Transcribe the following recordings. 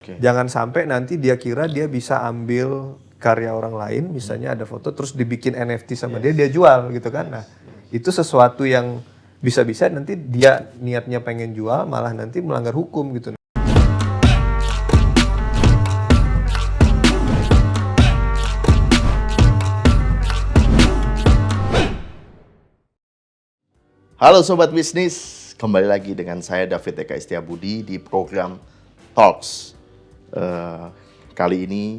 Jangan sampai nanti dia kira dia bisa ambil karya orang lain, misalnya ada foto terus dibikin NFT sama dia jual gitu kan. Nah, itu sesuatu yang bisa-bisa nanti dia niatnya pengen jual malah nanti melanggar hukum gitu. Halo Sobat Bisnis, kembali lagi dengan saya David Eka Istiabudi di program Talks. Kali ini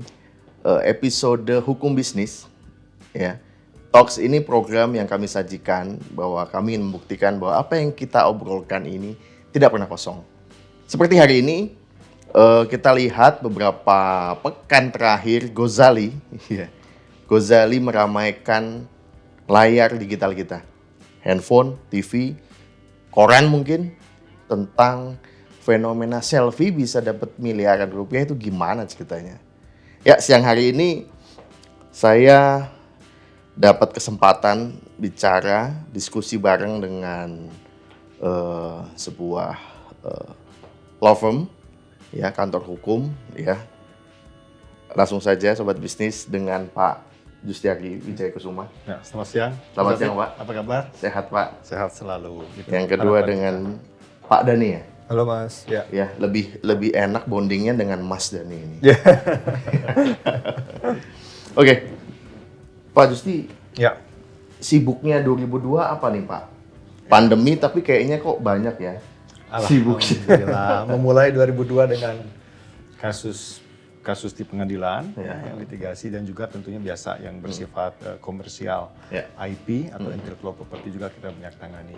episode Hukum Bisnis. Ya. Talks ini program yang kami sajikan bahwa kami ingin membuktikan bahwa apa yang kita obrolkan ini tidak pernah kosong. Seperti hari ini, kita lihat beberapa pekan terakhir Gozali meramaikan layar digital kita. Handphone, TV, koran mungkin, tentang fenomena selfie bisa dapat miliaran rupiah itu gimana ceritanya. Ya, siang hari ini saya dapat kesempatan bicara, diskusi bareng dengan sebuah law firm, ya, kantor hukum, ya. Langsung saja Sobat Bisnis dengan Pak Justiari Wijayakusuma. Ya, selamat siang. Selamat siang, Pak. Apa kabar? Sehat, Pak. Sehat selalu. Gitu. Yang kedua dengan Pak Dani ya. Halo Mas. Ya, lebih enak bondingnya dengan Mas Dani ini. Oke. Pak Justi. Ya. Sibuknya 2002 apa nih, Pak? Pandemi tapi kayaknya kok banyak ya. Alhamdulillah. Memulai 2002 dengan kasus di pengadilan, yang litigasi dan juga tentunya biasa yang bersifat komersial, IP atau intellectual property juga kita banyak tangani.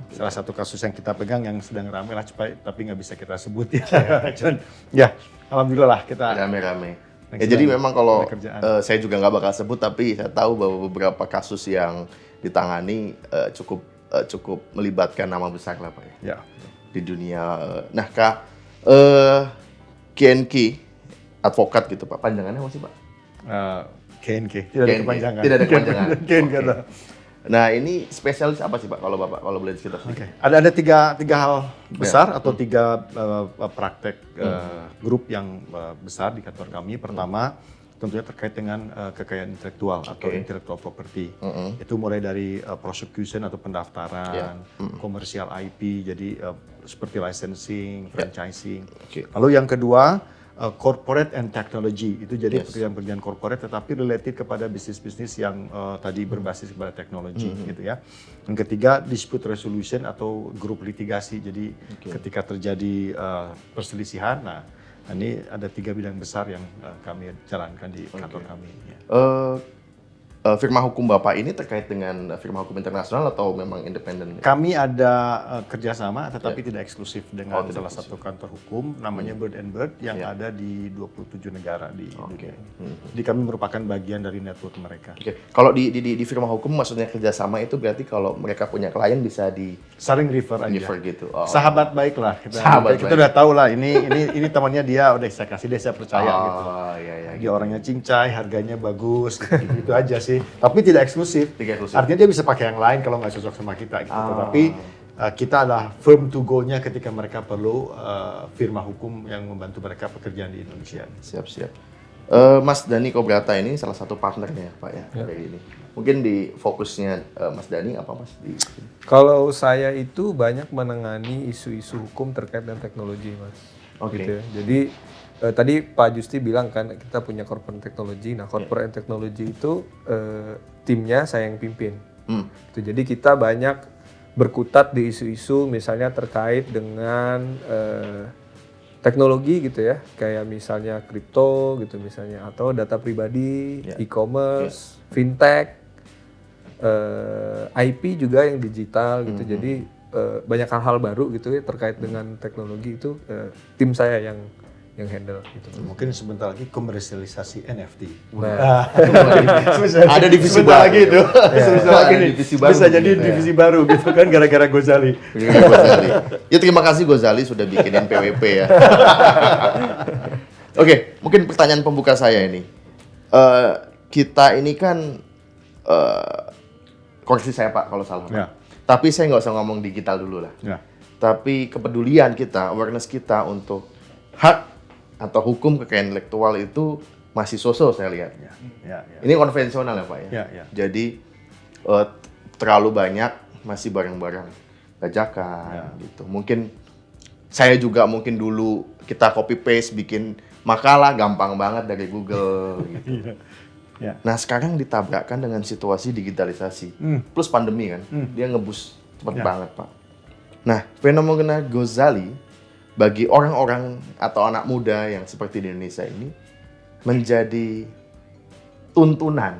Salah satu kasus yang kita pegang yang sedang ramai lah, tapi nggak bisa kita sebut ya. Ya, alhamdulillah kita rame-rame. Ya, jadi memang kalau saya juga nggak bakal sebut, tapi saya tahu bahwa beberapa kasus yang ditangani cukup melibatkan nama besar lah, Pak ya. Di dunia. Nah, Kak, KNK advokat gitu, Pak. Panjangannya apa sih, Pak? KNK. Tidak ada kepanjangan. Tidak ada kepanjangan. KNK. Nah, ini spesialis apa sih, Pak, kalau Bapak boleh cerita sedikit? Ada tiga hal besar atau tiga praktek grup yang besar di kantor kami. Pertama, tentunya terkait dengan kekayaan intelektual atau intellectual property. Itu mulai dari prosecution atau pendaftaran, komersial IP, jadi seperti licensing, franchising. Lalu yang kedua, corporate and technology, itu jadi pekerjaan-pekerjaan corporate tetapi related kepada bisnis-bisnis yang tadi berbasis kepada teknologi gitu ya. Yang ketiga, dispute resolution atau grup litigasi, jadi ketika terjadi perselisihan, nah ini ada tiga bidang besar yang kami jalankan di kantor kami. Firma hukum Bapak ini terkait dengan firma hukum internasional atau memang independen? Kami ada kerjasama tetapi tidak eksklusif dengan salah satu kantor hukum namanya Bird and Bird yang ada di 27 negara di dunia. Jadi kami merupakan bagian dari network mereka. Kalau di firma hukum maksudnya kerjasama itu berarti kalau mereka punya klien bisa saling refer aja. Gitu. Sahabat baik lah. Kita udah tahu lah ini temannya dia, udah saya kasih dia, saya percaya gitu. Dia orangnya cincai, harganya bagus gitu aja sih. Tapi tidak eksklusif. Artinya dia bisa pakai yang lain kalau nggak cocok sama kita gitu. Tapi kita adalah firm to go-nya ketika mereka perlu firma hukum yang membantu mereka pekerjaan di Indonesia. Siap. Mas Dani Kobrata ini salah satu partnernya, Pak ya, dari ini. Mungkin di fokusnya Mas Dani apa, Mas? Kalau saya itu banyak menangani isu-isu hukum terkait dengan teknologi, Mas. Gitu ya. Jadi tadi Pak Justi bilang kan kita punya corporate technology. Nah, corporate technology itu timnya saya yang pimpin. Jadi kita banyak berkutat di isu-isu misalnya terkait dengan teknologi gitu ya, kayak misalnya kripto gitu misalnya, atau data pribadi, e-commerce, fintech, IP juga yang digital gitu. Jadi banyak hal-hal baru gitu ya terkait dengan teknologi itu tim saya yang handle gitu. Mungkin sebentar lagi komersialisasi NFT. Ada divisi baru lagi itu. Bisa jadi divisi baru gitu kan gara-gara Gozali. Ya, terima kasih Gozali sudah bikinin PWP ya. Oke, mungkin pertanyaan pembuka saya ini. Kita ini kan koreksi saya, Pak, kalau salah. Tapi saya nggak usah ngomong digital dulu lah. Tapi kepedulian kita, awareness kita untuk hak atau hukum kekayaan intelektual itu masih so-so saya lihatnya. Ya. Ini konvensional ya Pak ya. Ya. Jadi terlalu banyak masih barang-barang bajakan gitu. Mungkin saya juga mungkin dulu kita copy paste bikin makalah gampang banget dari Google gitu. Ya. Nah sekarang ditabrakkan dengan situasi digitalisasi plus pandemi kan, dia ngebus cepet banget Pak. Nah fenomena Ghazali bagi orang-orang atau anak muda yang seperti di Indonesia ini menjadi tuntunan.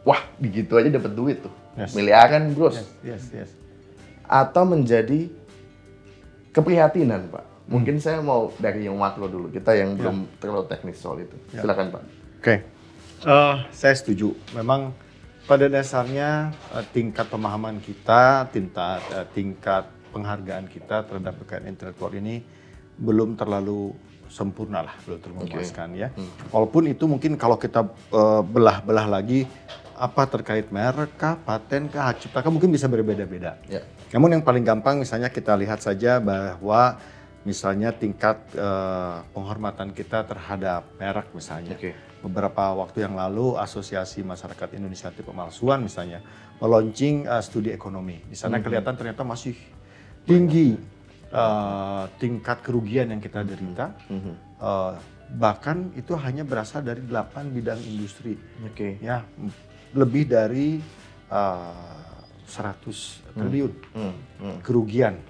Wah, begitu aja dapat duit tuh. Miliaran, bros. Yes. Atau menjadi keprihatinan, Pak. Mungkin saya mau dari yang makro dulu. Kita yang belum terlalu teknis soal itu. Silakan, Pak. Oke. Saya setuju. Memang pada dasarnya tingkat pemahaman kita, tingkat penghargaan kita terhadap kekayaan intelektual ini belum terlalu sempurna lah, belum terlalu memuaskan ya. Walaupun itu mungkin kalau kita belah-belah lagi apa terkait merek kah, paten kah, hak cipta kah mungkin bisa berbeda-beda. Ya. Namun yang paling gampang misalnya kita lihat saja bahwa misalnya tingkat penghormatan kita terhadap merek misalnya. Beberapa waktu yang lalu Asosiasi Masyarakat Indonesia Anti Pemalsuan misalnya meluncing studi ekonomi. Di sana kelihatan ternyata masih tinggi tingkat kerugian yang kita derita. Bahkan itu hanya berasal dari 8 bidang industri. Ya, lebih dari 100 triliun kerugian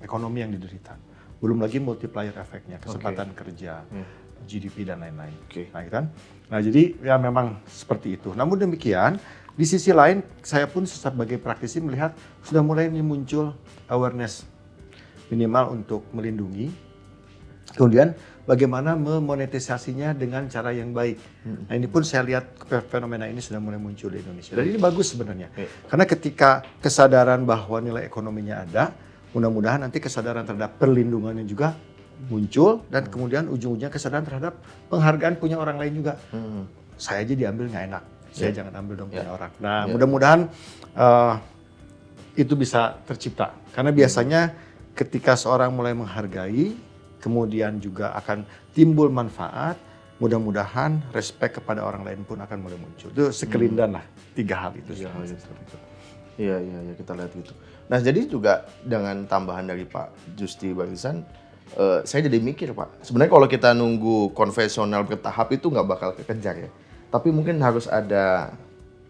ekonomi yang diderita. Belum lagi multiplier efeknya, kesempatan kerja, GDP dan lain-lain. Nah, jadi ya memang seperti itu. Namun demikian, di sisi lain saya pun sebagai praktisi melihat sudah mulai muncul awareness minimal untuk melindungi. Kemudian bagaimana memonetisasinya dengan cara yang baik. Nah, ini pun saya lihat fenomena ini sudah mulai muncul di Indonesia. Dan ini bagus sebenarnya. Karena ketika kesadaran bahwa nilai ekonominya ada, mudah-mudahan nanti kesadaran terhadap perlindungannya juga muncul dan kemudian ujung-ujungnya kesadaran terhadap penghargaan punya orang lain juga. Saya aja diambil nggak enak, saya jangan ambil dong punya orang. Nah, mudah-mudahan itu bisa tercipta karena biasanya ketika seorang mulai menghargai, kemudian juga akan timbul manfaat, mudah-mudahan respect kepada orang lain pun akan mulai muncul. Itu sekelindan lah 3 hal itu. Iya, kita lihat gitu. Nah, jadi juga dengan tambahan dari Pak Justi barusan, saya jadi mikir Pak, sebenarnya kalau kita nunggu konvensional bertahap itu nggak bakal kekejar ya. Tapi mungkin harus ada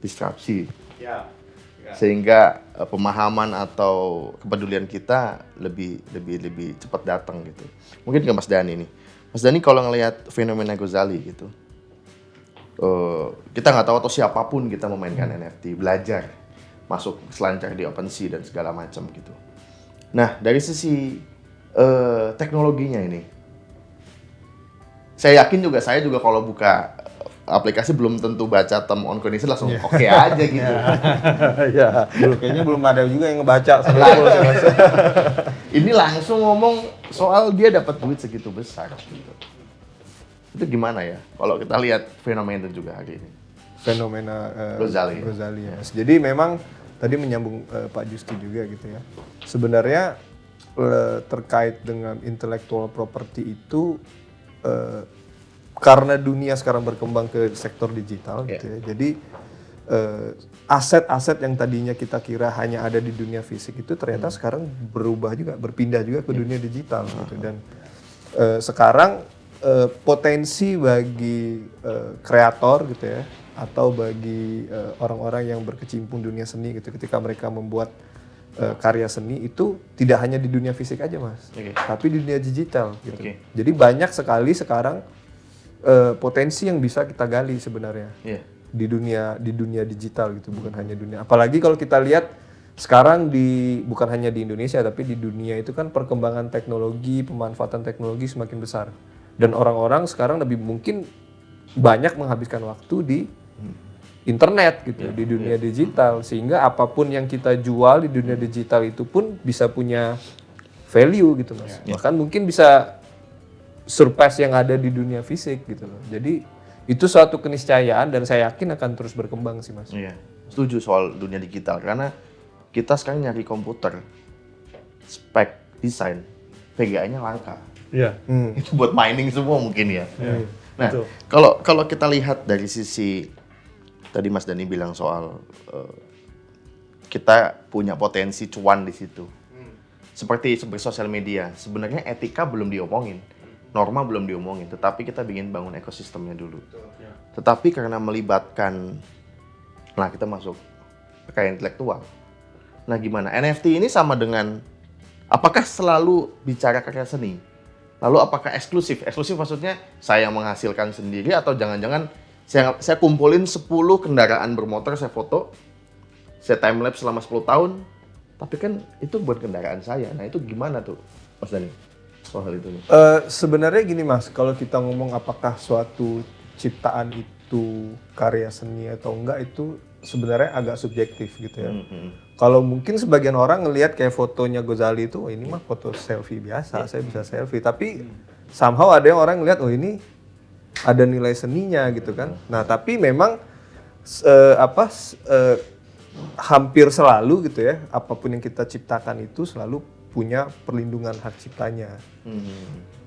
disrupsi. Sehingga pemahaman atau kepedulian kita lebih cepat datang gitu. Mungkin ke Mas Dhani nih. Mas Dhani kalau ngelihat fenomena Ghazali gitu, kita nggak tahu atau siapapun kita memainkan NFT, belajar, masuk selancar di OpenSea dan segala macam gitu. Nah dari sisi teknologinya ini, saya yakin juga saya kalau buka aplikasi belum tentu baca term on condition langsung oke aja gitu. Kayaknya belum ada juga yang ngebaca. Ini langsung ngomong soal dia dapat duit segitu besar gitu. Itu gimana ya kalau kita lihat fenomena itu juga hari ini? Fenomena Ghazali ya. Jadi memang tadi menyambung Pak Justi juga gitu ya. Sebenarnya terkait dengan intellectual property itu karena dunia sekarang berkembang ke sektor digital gitu ya. Jadi aset-aset yang tadinya kita kira hanya ada di dunia fisik itu ternyata sekarang berubah juga, berpindah juga ke dunia digital gitu. Dan sekarang potensi bagi kreator gitu ya, atau bagi orang-orang yang berkecimpung dunia seni gitu, ketika mereka membuat karya seni itu tidak hanya di dunia fisik aja Mas, tapi di dunia digital gitu. Jadi banyak sekali sekarang potensi yang bisa kita gali sebenarnya di dunia digital gitu, bukan hanya dunia. Apalagi kalau kita lihat sekarang bukan hanya di Indonesia tapi di dunia itu kan perkembangan teknologi, pemanfaatan teknologi semakin besar dan orang-orang sekarang lebih mungkin banyak menghabiskan waktu di internet gitu, di dunia digital, sehingga apapun yang kita jual di dunia digital itu pun bisa punya value gitu Mas. Bahkan mungkin bisa surpass yang ada di dunia fisik gitu loh. Jadi itu suatu keniscayaan dan saya yakin akan terus berkembang sih Mas. Iya, setuju soal dunia digital karena kita sekarang nyari komputer spek desain VGA-nya langka. Iya. Itu buat mining semua mungkin ya. Nah, betul. kalau kita lihat dari sisi tadi Mas Dani bilang soal kita punya potensi cuan di situ. Seperti sosial media, sebenarnya etika belum diomongin, norma belum diomongin, tetapi kita ingin bangun ekosistemnya dulu. Tetapi karena melibatkan, nah kita masuk kekayaan intelektual. Nah gimana? NFT ini sama dengan, apakah selalu bicara karya seni? Lalu apakah eksklusif? Eksklusif maksudnya saya yang menghasilkan sendiri atau jangan-jangan saya kumpulin 10 kendaraan bermotor, saya foto, saya timelapse selama 10 tahun, tapi kan itu buat kendaraan saya. Nah itu gimana tuh Mas Dani soal itu? Sebenarnya gini Mas, kalau kita ngomong apakah suatu ciptaan itu karya seni atau enggak, itu sebenarnya agak subjektif gitu ya. Kalau mungkin sebagian orang ngelihat kayak fotonya Ghazali itu, oh ini mah foto selfie biasa, saya bisa selfie. Tapi somehow ada yang orang ngelihat, oh ini ada nilai seninya gitu kan. Nah tapi memang hampir selalu gitu ya, apapun yang kita ciptakan itu selalu punya perlindungan hak ciptanya,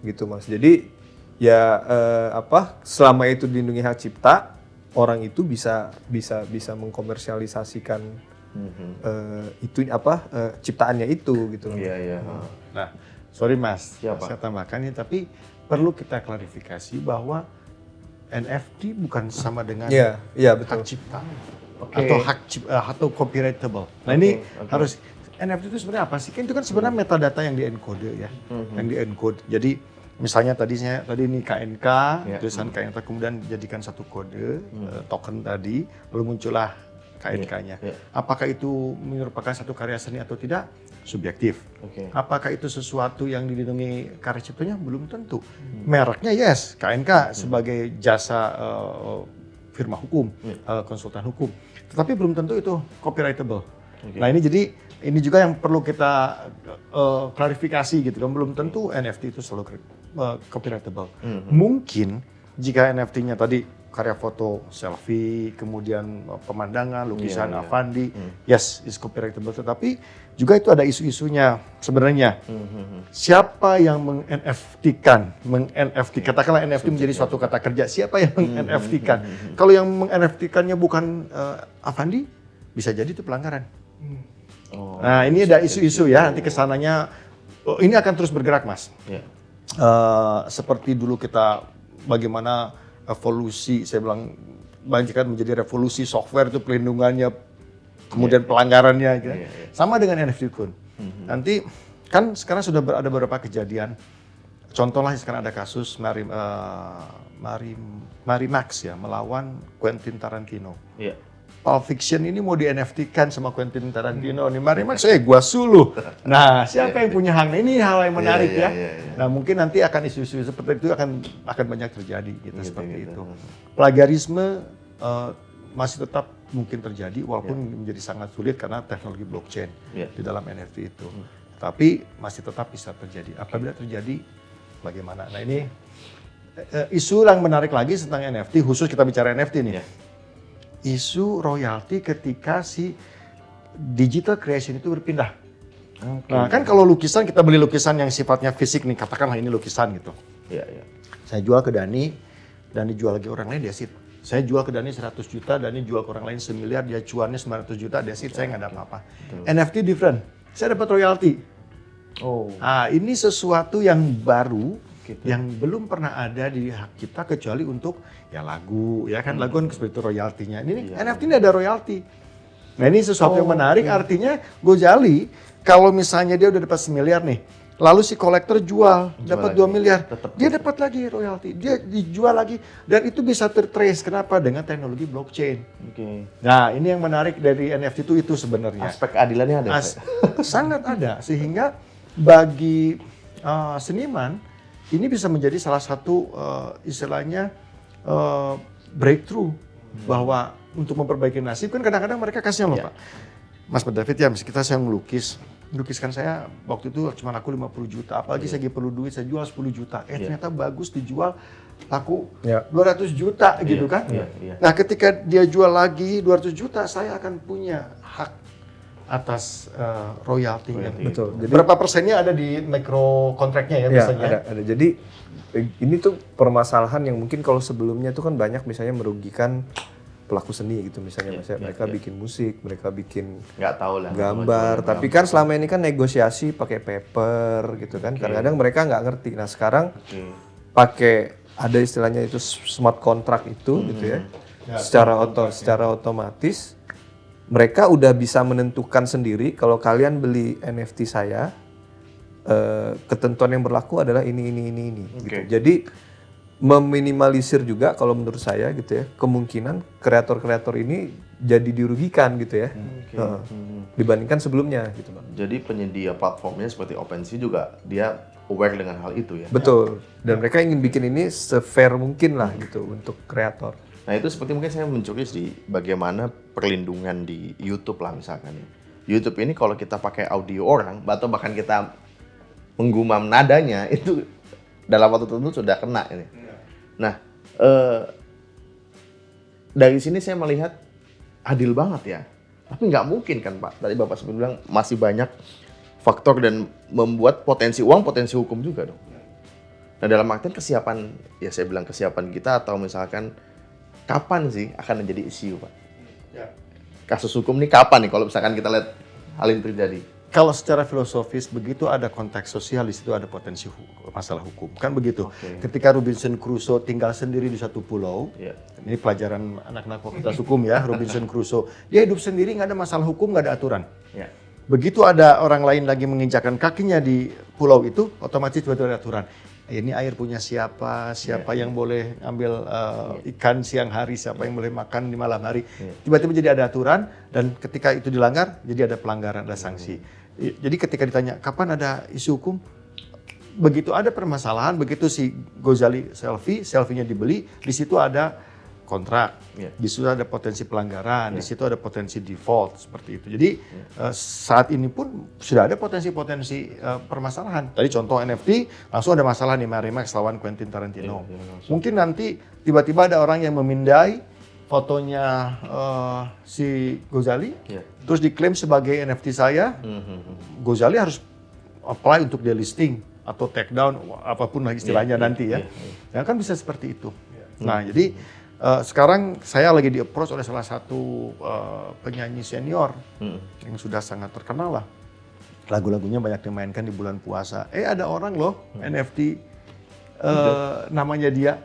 gitu Mas. Jadi ya selama itu dilindungi hak cipta, orang itu bisa mengkomersialisasikan ciptaannya itu gitu loh. Iya. Nah, sorry Mas, Siapa? saya tambahkan ini, tapi perlu kita klarifikasi bahwa NFT bukan sama dengan Iya betul. hak cipta Oke. atau atau copyrightable. Nah ini harus, NFT itu sebenarnya apa sih? Kan itu kan sebenarnya metadata yang di-encode ya, yang di-encode. Jadi misalnya tadi ini KNK, tulisan KNK kemudian dijadikan satu kode token tadi, lalu muncullah KNK-nya. Apakah itu merupakan satu karya seni atau tidak? Subjektif. Apakah itu sesuatu yang dilindungi karya ciptanya? Belum tentu. Mereknya yes, KNK sebagai jasa firma hukum, konsultan hukum. Tetapi belum tentu itu copyrightable. Nah ini juga yang perlu kita klarifikasi gitu kan. Belum tentu NFT itu selalu copyrightable. Mungkin jika NFT-nya tadi karya foto, selfie, kemudian pemandangan, lukisan Avandi, yes, is copyrightable. Tetapi juga itu ada isu-isunya sebenarnya. Siapa yang meng-NFT-kan? Katakanlah NFT menjadi suatu kata kerja. Siapa yang meng-NFT-kan? Kalau yang meng-NFT-kannya bukan Avandi, bisa jadi itu pelanggaran. Nah ini ada isu-isu ya, nanti kesananya ini akan terus bergerak Mas. Seperti dulu kita bagaimana evolusi, saya bilang banyak kan menjadi revolusi software itu pelindungannya, kemudian pelanggarannya gitu. Sama dengan NFT pun. Nanti kan sekarang sudah ada beberapa kejadian, contohnya sekarang ada kasus Max ya melawan Quentin Tarantino. Pulp Fiction ini mau di-NFT-kan sama Quentin Tarantino. Nih Max, gua suluh. Nah, siapa yang punya hak? Ini hal yang menarik ya. Nah, mungkin nanti akan isu-isu seperti itu akan banyak terjadi gitu seperti itu. Plagiarisme masih tetap mungkin terjadi walaupun menjadi sangat sulit karena teknologi blockchain di dalam NFT itu. Tapi masih tetap bisa terjadi. Apabila terjadi bagaimana? Nah, ini isu yang menarik lagi tentang NFT, khusus kita bicara NFT nih. Isu royalti ketika si digital creation itu berpindah. Nah kan kalau lukisan, kita beli lukisan yang sifatnya fisik nih, katakanlah ini lukisan gitu. Saya jual ke Dani jual lagi orang lain, dia sit. Saya jual ke Dani 100 juta, Dani jual ke orang lain 1 miliar, dia cuannya 900 juta, dia sit, saya nggak ada apa-apa. NFT different, saya dapat royalti. Nah ini sesuatu yang baru, yang belum pernah ada di hak kita kecuali untuk ya lagu, ya kan lagu kan seperti itu royaltinya. Ini NFT ini ada royalti. Nah ini sesuatu yang menarik, artinya Ghazali kalau misalnya dia udah dapat 1 miliar nih, lalu si kolektor jual dapat 2 miliar, dia dapat lagi royalti, dia dijual lagi dan itu bisa tertrace. Kenapa? Dengan teknologi blockchain. Nah ini yang menarik dari NFT itu sebenarnya. Aspek keadilannya ada. Sangat ada, sehingga bagi seniman ini bisa menjadi salah satu istilahnya breakthrough bahwa untuk memperbaiki nasib kan kadang-kadang mereka kasihan loh Pak. Mas David ya, saya melukiskan saya waktu itu cuma laku 50 juta, apalagi saya perlu duit, saya jual 10 juta. Ternyata bagus dijual laku 200 juta gitu kan. Nah ketika dia jual lagi 200 juta, saya akan punya hak atas royalti. Betul. Jadi Berapa persennya ada di micro kontraknya ya ya, biasanya? ada. Jadi ini tuh permasalahan yang mungkin kalau sebelumnya tuh kan banyak misalnya merugikan pelaku seni gitu misalnya, mereka bikin musik, mereka bikin Nggak tahu lah. gambar, tapi kan selama ini kan negosiasi pakai paper gitu kan. Kadang-kadang mereka nggak ngerti. Nah sekarang pakai ada istilahnya itu smart contract itu gitu ya, secara otomatis mereka udah bisa menentukan sendiri kalau kalian beli NFT saya, ketentuan yang berlaku adalah ini gitu. Jadi meminimalisir juga kalau menurut saya gitu ya, kemungkinan kreator-kreator ini jadi dirugikan gitu ya, dibandingkan sebelumnya gitu Bang. Jadi penyedia platformnya seperti OpenSea juga dia aware dengan hal itu ya. Betul. Dan mereka ingin bikin ini se-fair mungkin lah gitu untuk kreator. Nah itu seperti mungkin saya mencuri di bagaimana perlindungan di YouTube lah misalkan. YouTube ini kalau kita pakai audio orang atau bahkan kita menggumam nadanya itu dalam waktu tertentu sudah kena ini. Nah dari sini saya melihat adil banget ya. Tapi nggak mungkin kan Pak. Tadi Bapak sempat bilang masih banyak faktor dan membuat potensi uang, potensi hukum juga dong. Nah dalam artian kesiapan, ya saya bilang kesiapan kita atau misalkan kapan sih akan menjadi isu Pak? Kasus hukum ini kapan nih kalau misalkan kita lihat hal ini terjadi? Kalau secara filosofis begitu ada konteks sosial, di situ ada potensi masalah hukum. Kan begitu. Ketika Robinson Crusoe tinggal sendiri di satu pulau, ini pelajaran anak-anak fakultas hukum ya, Robinson Crusoe. Dia hidup sendiri, nggak ada masalah hukum, nggak ada aturan. Begitu ada orang lain lagi menginjakkan kakinya di pulau itu, otomatis betul ada aturan. Ini air punya siapa yang boleh ambil ikan siang hari, siapa yang boleh makan di malam hari. Tiba-tiba jadi ada aturan, dan ketika itu dilanggar, jadi ada pelanggaran, ada sanksi. Jadi ketika ditanya, kapan ada isu hukum? Begitu ada permasalahan, begitu si Gozali selfie-nya dibeli, di situ ada kontrak, di situ ada potensi pelanggaran, di situ ada potensi default, seperti itu. Jadi saat ini pun sudah ada potensi-potensi permasalahan. Tadi contoh NFT, langsung ada masalah nih Max lawan Quentin Tarantino. Mungkin nanti tiba-tiba ada orang yang memindai fotonya si Gozali, terus diklaim sebagai NFT saya. Gozali harus apply untuk delisting atau take down, apapun lah istilahnya nanti ya. Ya kan bisa seperti itu. Nah jadi sekarang saya lagi di-approach oleh salah satu penyanyi senior yang sudah sangat terkenal lah. Lagu-lagunya banyak dimainkan di bulan puasa. Ada orang loh NFT namanya dia.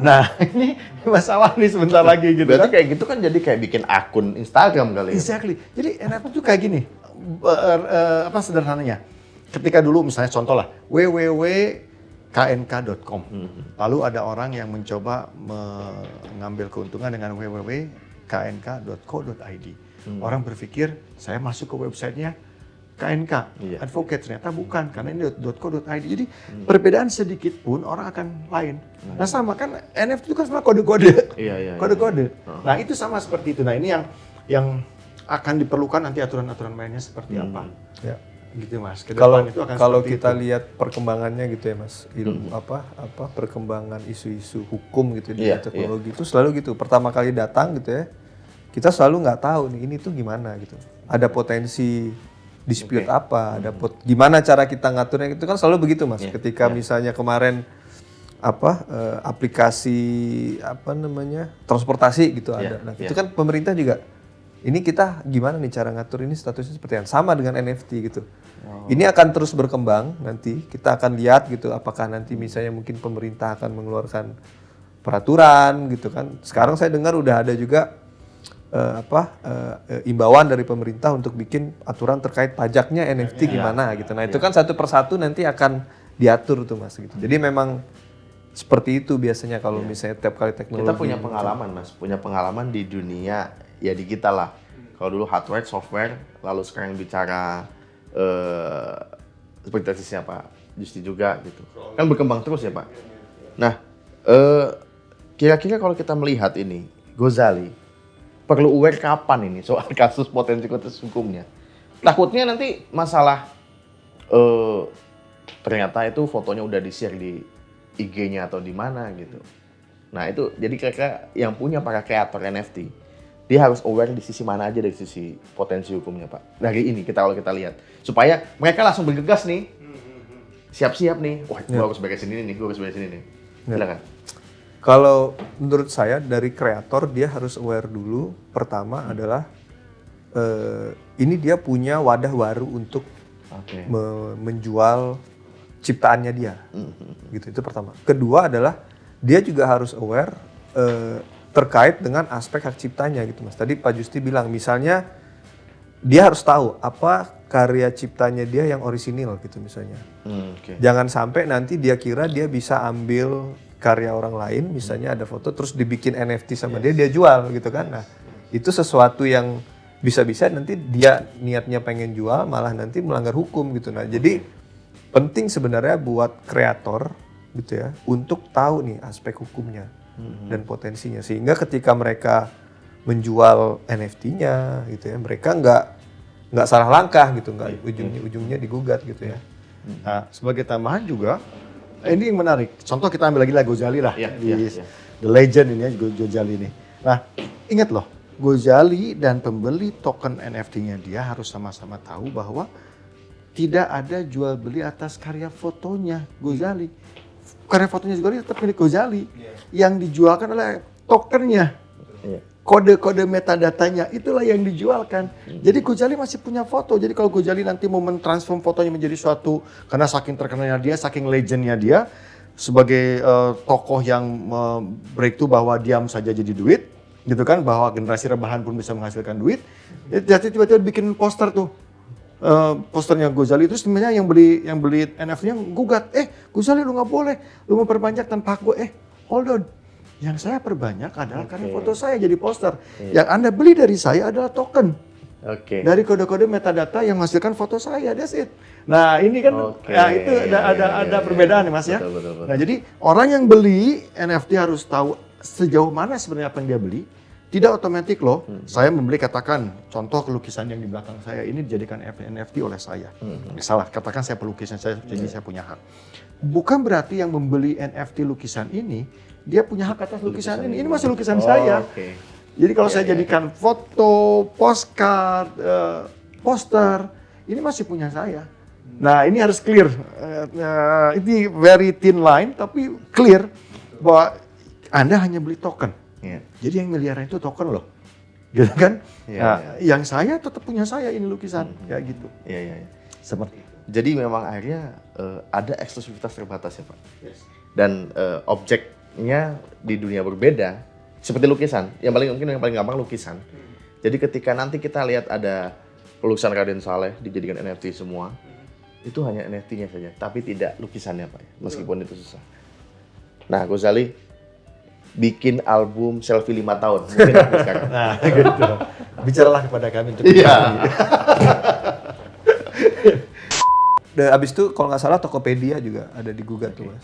Nah ini masalah nih sebentar lagi gitu. Berarti kayak gitu kan jadi kayak bikin akun Instagram kali ya? Exactly. Jadi NFT itu kayak gini, apa sederhananya. Ketika dulu misalnya contoh lah, www.knk.com. Lalu ada orang yang mencoba mengambil keuntungan dengan www.knk.co.id. Orang berpikir, saya masuk ke websitenya KNK, advocate, ternyata bukan, karena ini .co.id. Jadi perbedaan sedikit pun orang akan lain. Nah sama kan, NFT itu kan semua kode-kode. Kode-kode. Nah itu sama seperti itu. Nah ini yang akan diperlukan nanti aturan-aturan mainnya seperti apa. Gitu Mas. Kalau kita lihat perkembangannya gitu ya Mas, perkembangan isu-isu hukum gitu di teknologi itu selalu gitu. Pertama kali datang gitu ya, kita selalu nggak tahu nih ini tuh gimana gitu. Ada potensi dispute apa, gimana cara kita ngaturnya itu kan selalu begitu Mas. Ketika misalnya kemarin aplikasi transportasi gitu ada. Nah, itu kan pemerintah juga ini kita gimana nih cara ngatur ini statusnya seperti yang sama dengan NFT gitu. Ini akan terus berkembang nanti. Kita akan lihat gitu apakah nanti misalnya mungkin pemerintah akan mengeluarkan peraturan gitu kan. Sekarang saya dengar udah ada juga imbauan dari pemerintah untuk bikin aturan terkait pajaknya NFT gimana gitu. Nah, itu kan satu persatu nanti akan diatur tuh Mas gitu. Jadi memang seperti itu biasanya kalau misalnya tiap kali teknologi. Kita punya pengalaman Mas, punya pengalaman di dunia ya digital lah. Kalau dulu hardware, software, lalu sekarang bicara seperti tadi siapa Justi juga gitu. Kan berkembang terus ya Pak. Nah, kira-kira kalau kita melihat ini Gozali perlu aware kapan ini soal kasus potensi hukumnya. Takutnya nanti masalah ternyata itu fotonya udah di-share di IG-nya atau di mana gitu. Nah itu jadi kira-kira yang punya para kreator NFT dia harus aware di sisi mana aja dari sisi potensi hukumnya, Pak. Dari ini kalau kita lihat supaya mereka langsung bergegas nih, siap-siap nih, wah gue harus beresin ini nih, gue harus beresin ini. Silakan. Kalau menurut saya dari kreator dia harus aware dulu. Pertama adalah ini dia punya wadah baru untuk menjual ciptaannya dia, gitu. Itu pertama. Kedua adalah dia juga harus aware terkait dengan aspek hak ciptanya, gitu Mas. Tadi Pak Justi bilang misalnya dia harus tahu apa karya ciptanya dia yang orisinil, gitu misalnya. Jangan sampai nanti dia kira dia bisa ambil karya orang lain, misalnya ada foto terus dibikin NFT sama dia jual, gitu kan. Nah, itu sesuatu yang bisa-bisa nanti dia niatnya pengen jual malah nanti melanggar hukum, gitu. Nah, jadi penting sebenarnya buat kreator, gitu ya, untuk tahu nih aspek hukumnya dan potensinya, sehingga ketika mereka menjual NFT-nya, gitu ya, mereka nggak salah langkah, gitu, nggak ujungnya digugat, gitu ya. Nah, sebagai tambahan juga, ini yang menarik. Contoh kita ambil lagi Gozali lah, The Legend ini ya, Gozali ini. Nah, ingat loh, Gozali dan pembeli token NFT-nya dia harus sama-sama tahu bahwa tidak ada jual beli atas karya fotonya Gozali. Karya fotonya Gozali tetap milik Gozali. Yang dijualkan oleh tokennya. Kode-kode metadatanya itulah yang dijualkan. Jadi Gozali masih punya foto. Jadi kalau Gozali nanti mau mentransform fotonya menjadi suatu, karena saking terkenalnya dia, saking legendnya dia, sebagai tokoh yang breakthrough bahwa diam saja jadi duit, gitu kan, bahwa generasi rebahan pun bisa menghasilkan duit. Jadi tiba-tiba bikin poster tuh. Posternya Gozali itu sebenarnya yang beli NFT-nya gugat, Gozali lu nggak boleh, lu mau perbanyak tanpa hak gue, hold on, yang saya perbanyak adalah karena foto saya jadi poster, yang Anda beli dari saya adalah token dari kode-kode metadata yang menghasilkan foto saya, that's it. Nah ini kan, ya itu ada perbedaan nih Mas ya. Betul. Nah jadi orang yang beli NFT harus tahu sejauh mana sebenarnya apa yang dia beli. Tidak otomatis loh, saya membeli katakan contoh lukisan yang di belakang saya ini dijadikan NFT oleh saya. Salah, katakan saya pelukisnya saya, jadi saya punya hak. Bukan berarti yang membeli NFT lukisan ini, dia punya hak atas lukisan ini. Ini masih lukisan saya. Jadi kalau saya jadikan foto, postcard, poster, ini masih punya saya. Nah ini harus clear, ini very thin line tapi clear bahwa Anda hanya beli token. Jadi yang miliaran itu token loh, gitu kan? Yang saya tetap punya saya ini lukisan, kayak gitu. Seperti itu. Jadi memang akhirnya ada eksklusivitas terbatas ya Pak. Dan objeknya di dunia berbeda, seperti lukisan. Yang paling gampang lukisan. Jadi ketika nanti kita lihat ada lukisan Raden Saleh dijadikan NFT semua, itu hanya NFT-nya saja, tapi tidak lukisannya Pak. Meskipun itu susah. Nah Gozali bikin album selfie 5 tahun. Mungkin aku sekarang. Nah, gitu. Bicaralah kepada kami untuk Dan abis itu kalau nggak salah Tokopedia juga ada digugat tuh Mas.